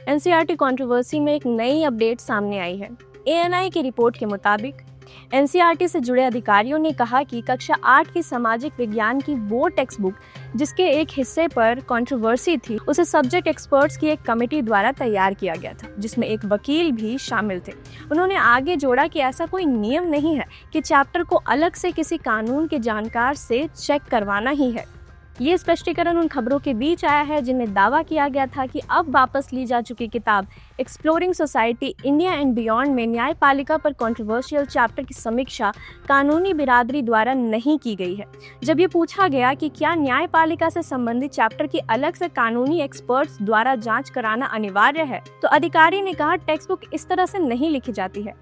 NCERT controversy में एक नई अपडेट सामने आई है। एएनआई की रिपोर्ट के मुताबिक एनसीईआरटी से जुड़े अधिकारियों ने कहा कि कक्षा 8 की सामाजिक विज्ञान की वो टेक्स्ट बुक जिसके एक हिस्से पर कंट्रोवर्सी थी, उसे सब्जेक्ट एक्सपर्ट्स की एक कमेटी द्वारा तैयार किया गया था, जिसमें एक वकील भी शामिल थे। उन्होंने आगे जोड़ा कि ऐसा कोई नियम नहीं है कि चैप्टर को अलग से किसी कानून के जानकार से चेक करवाना ही है। ये स्पष्टीकरण उन खबरों के बीच आया है जिनमें दावा किया गया था कि अब वापस ली जा चुकी किताब exploring society India and beyond में न्यायपालिका पर कंट्रोवर्शियल चैप्टर की समीक्षा कानूनी बिरादरी द्वारा नहीं की गई है। जब ये पूछा गया कि क्या न्यायपालिका से संबंधित चैप्टर की अलग से कानूनी एक्सपर्ट्स द्वारा जांच कराना अनिवार्य है, तो अधिकारी ने कहा टेक्स्ट बुक इस तरह से नहीं लिखी जाती है।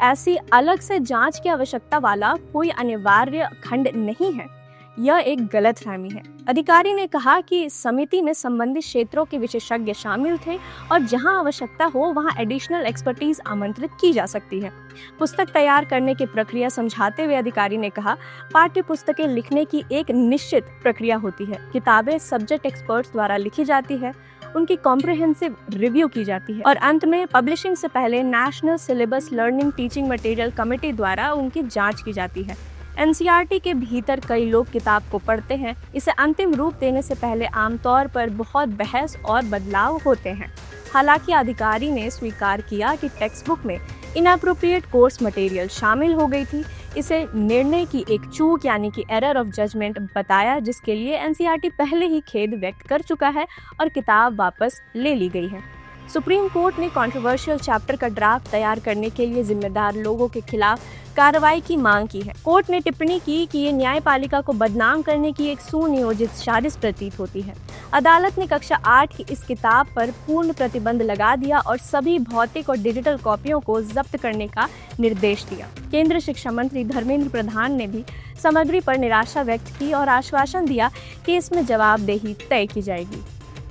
ऐसी अलग से जांच की आवश्यकता वाला कोई अनिवार्य खंड नहीं है। यह एक गलतफहमी है। अधिकारी ने कहा कि समिति में संबंधित क्षेत्रों के विशेषज्ञ शामिल थे और जहां आवश्यकता हो वहां एडिशनल एक्सपर्टीज आमंत्रित की जा सकती है। पुस्तक तैयार करने की प्रक्रिया समझाते हुए अधिकारी ने कहा, पाठ्य पुस्तकें लिखने की एक निश्चित प्रक्रिया होती है। किताबें सब्जेक्ट एक्सपर्ट्स द्वारा लिखी जाती है, उनकी कॉम्प्रिहेंसिव रिव्यू की जाती है और अंत में पब्लिशिंग से पहले national syllabus learning teaching material committee द्वारा उनकी जाँच की जाती है। एनसीईआरटी के भीतर कई लोग किताब को पढ़ते हैं। इसे अंतिम रूप देने से पहले आमतौर पर बहुत बहस और बदलाव होते हैं। हालांकि अधिकारी ने स्वीकार किया कि टेक्स्ट बुक में इनएप्रोप्रिएट कोर्स मटेरियल शामिल हो गई थी। इसे निर्णय की एक चूक यानी कि एरर ऑफ जजमेंट बताया, जिसके लिए एनसीईआरटी पहले ही खेद व्यक्त कर चुका है और किताब वापस ले ली गई है। सुप्रीम कोर्ट ने कंट्रोवर्शियल चैप्टर का ड्राफ्ट तैयार करने के लिए जिम्मेदार लोगों के खिलाफ कार्रवाई की मांग की है। कोर्ट ने टिप्पणी की कि ये न्यायपालिका को बदनाम करने की एक सुनियोजित साजिश प्रतीत होती है। अदालत ने कक्षा 8 की इस किताब पर पूर्ण प्रतिबंध लगा दिया और सभी भौतिक और डिजिटल कॉपियों को जब्त करने का निर्देश दिया। केंद्रीय शिक्षा मंत्री धर्मेंद्र प्रधान ने भी सामग्री पर निराशा व्यक्त की और आश्वासन दिया कि इसमें जवाबदेही तय की जाएगी।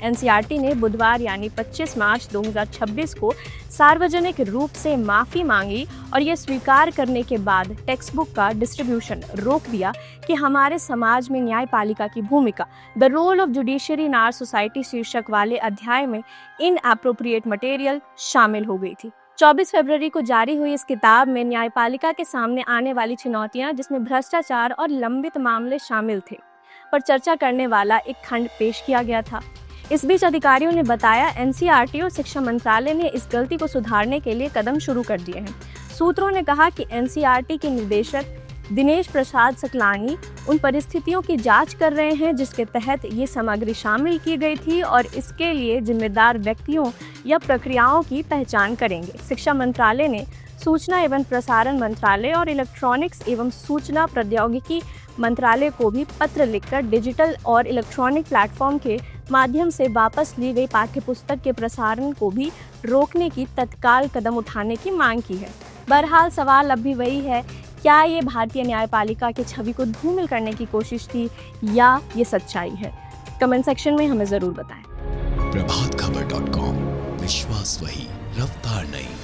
एनसीईआरटी ने बुधवार यानी 25 मार्च 2026 को सार्वजनिक रूप से माफ़ी मांगी और ये स्वीकार करने के बाद टेक्स्ट बुक का डिस्ट्रीब्यूशन रोक दिया कि हमारे समाज में न्यायपालिका की भूमिका, the role of judiciary in our society शीर्षक वाले अध्याय में इनएप्रोप्रिएट मटेरियल शामिल हो गई थी। 24 फरवरी को जारी हुई इस किताब में न्यायपालिका के सामने आने वाली चुनौतियां, जिसमें भ्रष्टाचार और लंबित मामले शामिल थे, पर चर्चा करने वाला एक खंड पेश किया गया था। इस बीच अधिकारियों ने बताया, एनसीईआरटी और शिक्षा मंत्रालय ने इस गलती को सुधारने के लिए कदम शुरू कर दिए हैं। सूत्रों ने कहा कि एनसीईआरटी के निदेशक दिनेश प्रसाद सकलानी उन परिस्थितियों की जांच कर रहे हैं जिसके तहत ये सामग्री शामिल की गई थी और इसके लिए जिम्मेदार व्यक्तियों या प्रक्रियाओं की पहचान करेंगे। शिक्षा मंत्रालय ने सूचना एवं प्रसारण मंत्रालय और इलेक्ट्रॉनिक्स एवं सूचना प्रौद्योगिकी मंत्रालय को भी पत्र लिखकर डिजिटल और इलेक्ट्रॉनिक प्लेटफॉर्म के माध्यम से वापस ली गई पाठ्यपुस्तक के प्रसारण को भी रोकने की तत्काल कदम उठाने की मांग की है। बहरहाल सवाल अब भी वही है, क्या ये भारतीय न्यायपालिका की छवि को धूमिल करने की कोशिश थी या ये सच्चाई है? कमेंट सेक्शन में हमें ज़रूर बताएं। प्रभातखबर.com, विश्वास वही, रफ्तार नहीं।